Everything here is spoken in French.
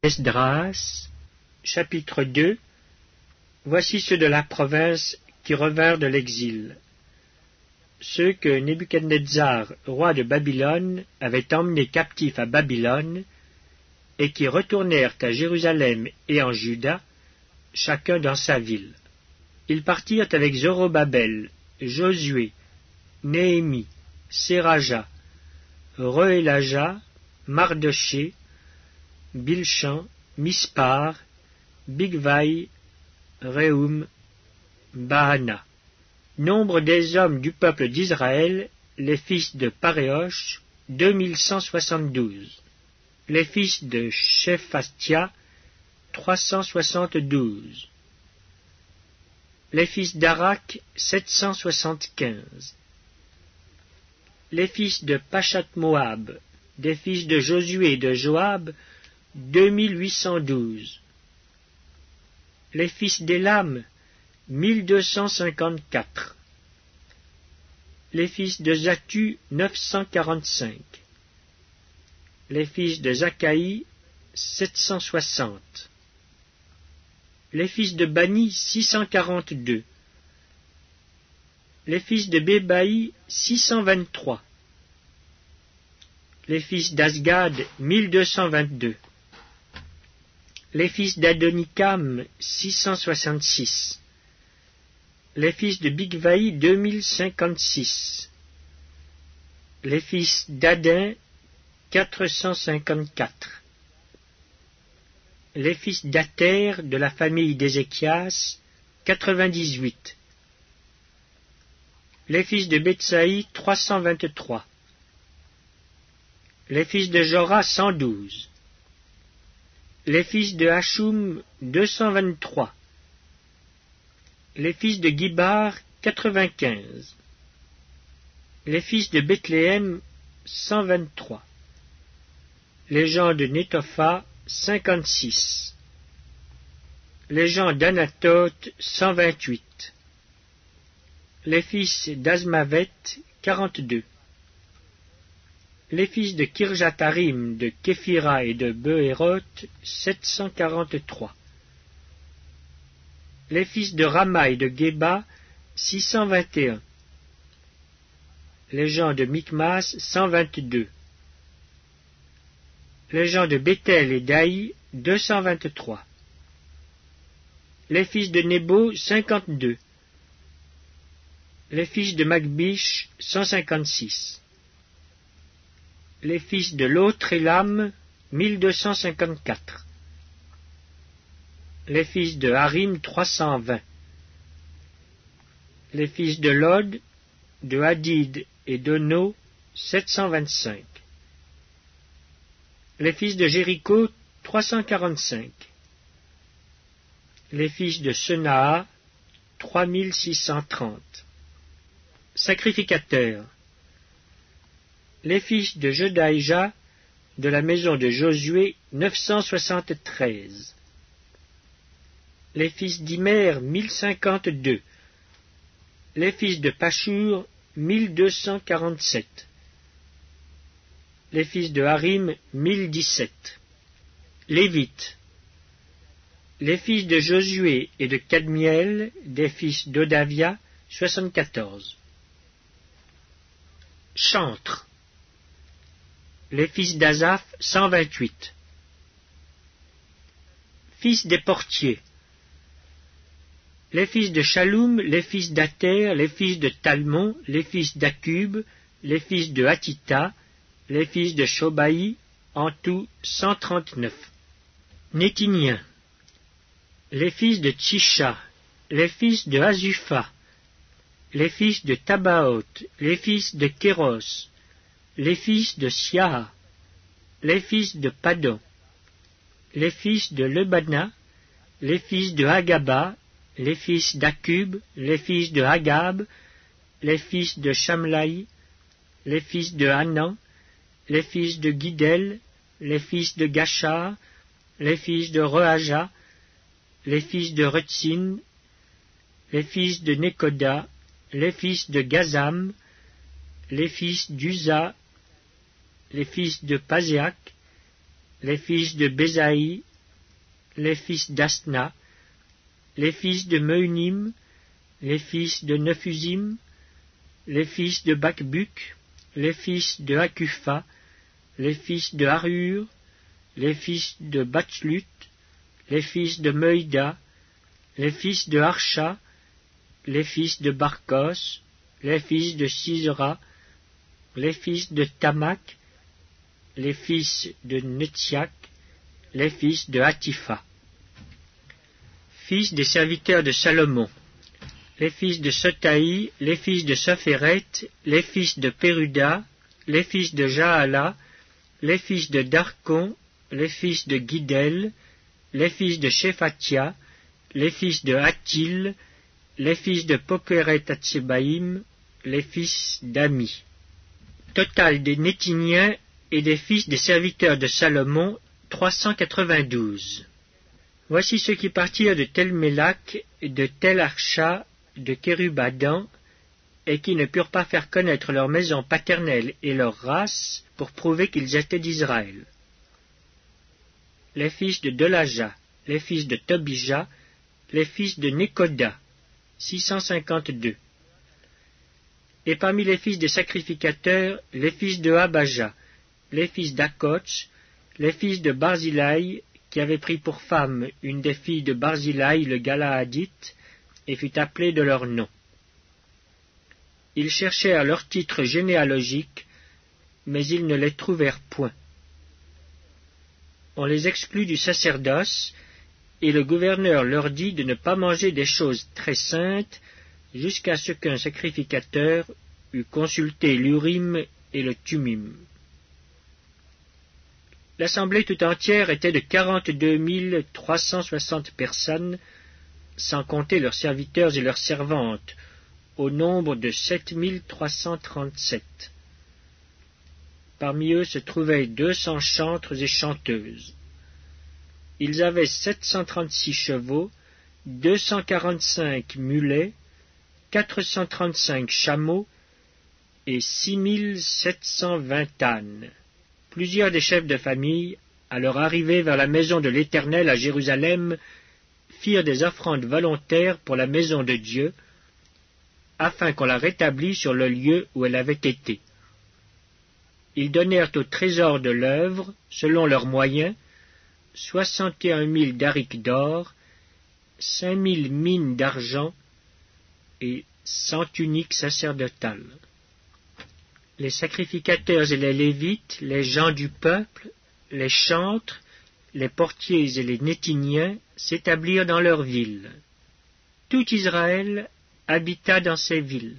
Esdras, chapitre 2. Voici ceux de la province qui revinrent de l'exil. Ceux que Nebuchadnezzar, roi de Babylone, avait emmenés captifs à Babylone, et qui retournèrent à Jérusalem et en Juda, chacun dans sa ville. Ils partirent avec Zorobabel, Josué, Néhémie, Séraja, Reélaja, Mardoché, Bilchan, Mispar, Bigvaï, Réhum, Baana. Nombre des hommes du peuple d'Israël, les fils de Paréosh, 2172. Les fils de Shephastia, 372. Les fils d'Arak, 775. Les fils de Pachat-Moab, des fils de Josué et de Joab, 2812. Les fils d'Élam, 1254. Les fils de Zatu, 945. Les fils de Zakaï, 760. Les fils de Bani, 642. Les fils de Bébaï, 623. Les fils d'Asgad, 1222. Les fils d'Adonikam, 666. Les fils de Bigvaï, 2056. Les fils d'Adin, 454. Les fils d'Ater de la famille d'Ézéchias, 98. Les fils de Betsaï, 323. Les fils de Jorah, 112. Les fils de Hachum, 223. Les fils de Gibar, 95. Les fils de Bethléem, 123. Les gens de Netopha, 56. Les gens d'Anatote, 128. Les fils d'Azmavet, 42. Les fils de Kirjatharim, de Képhira et de Behéroth, 743. Les fils de Rama et de Geba, 621. Les gens de Michmas, 122. Les gens de Béthel et d'Aï, 223. Les fils de Nebo, 52. Les fils de Magbish, 156. Les fils de l'autre Élam, 1254. Les fils de Harim, 320. Les fils de Lod, de Hadid et d'Ono, 725. Les fils de Jéricho, 345. Les fils de Senaa, 3630. Sacrificateurs. Les fils de Jedaïja, de la maison de Josué, 973. Les fils d'Imer, 1052. Les fils de Pashur, 1247. Les fils de Harim, 1017. Lévites. Les fils de Josué et de Cadmiel, des fils d'Odavia, 74. Chantres. Les fils d'Azaph, 128. Fils des portiers. Les fils de Shaloum, les fils d'Ater, les fils de Talmon, les fils d'Akub, les fils de Hatita, les fils de Shobaï, en tout 139. Nétiniens. Les fils de Tchisha, les fils de Azupha, les fils de Tabaoth, les fils de Kéros, les fils de Siaha, les fils de Padon, les fils de Lebana, les fils de Hagaba, les fils d'Akub, les fils de Hagab, les fils de Shamlaï, les fils de Hanan, les fils de Guidel, les fils de Gachar, les fils de Rehaja, les fils de Retsin, les fils de Nekoda, les fils de Gazam, les fils d'Uza, les fils de Paséac, les fils de Bézaï, les fils d'Asna, les fils de Meunim, les fils de Nephusim, les fils de Bakbuk, les fils de Hakupha, les fils de Harur, les fils de Batslut, les fils de Meuida, les fils de Harsha, les fils de Barkos, les fils de Sisera, les fils de Tamak, les fils de Netziak, les fils de Hatifa. Fils des serviteurs de Salomon, les fils de Sotaï, les fils de Sophéret, les fils de Péruda, les fils de Jaala, les fils de Darkon, les fils de Guidel, les fils de Shephatia, les fils de Hatil, les fils de Pokeret-Hatsebaïm, les fils d'Ami. Total des Nétiniens et des fils des serviteurs de Salomon, 392. Voici ceux qui partirent de Tel-Mélak, de Tel-Archa, de Kérubadan, et qui ne purent pas faire connaître leur maison paternelle et leur race pour prouver qu'ils étaient d'Israël. Les fils de Delaja, les fils de Tobija, les fils de Nekoda, 652. Et parmi les fils des sacrificateurs, les fils de Abaja, les fils d'Akoch, les fils de Barzilai, qui avait pris pour femme une des filles de Barzilai le Galaadite, et fut appelé de leur nom. Ils cherchèrent leur titre généalogique, mais ils ne les trouvèrent point. On les exclut du sacerdoce, et le gouverneur leur dit de ne pas manger des choses très saintes jusqu'à ce qu'un sacrificateur eût consulté l'Urim et le Tumim. L'assemblée tout entière était de 42 360 personnes, sans compter leurs serviteurs et leurs servantes, au nombre de 7 337. Parmi eux se trouvaient 200 chantres et chanteuses. Ils avaient 736 chevaux, 245 mulets, 435 chameaux et 6720 ânes. Plusieurs des chefs de famille, à leur arrivée vers la maison de l'Éternel à Jérusalem, firent des offrandes volontaires pour la maison de Dieu, afin qu'on la rétablît sur le lieu où elle avait été. Ils donnèrent au trésor de l'œuvre, selon leurs moyens, 61 000 darics d'or, 5 000 mines d'argent et 100 tuniques sacerdotales. Les sacrificateurs et les Lévites, les gens du peuple, les chantres, les portiers et les Nétiniens s'établirent dans leurs villes. Tout Israël habita dans ces villes.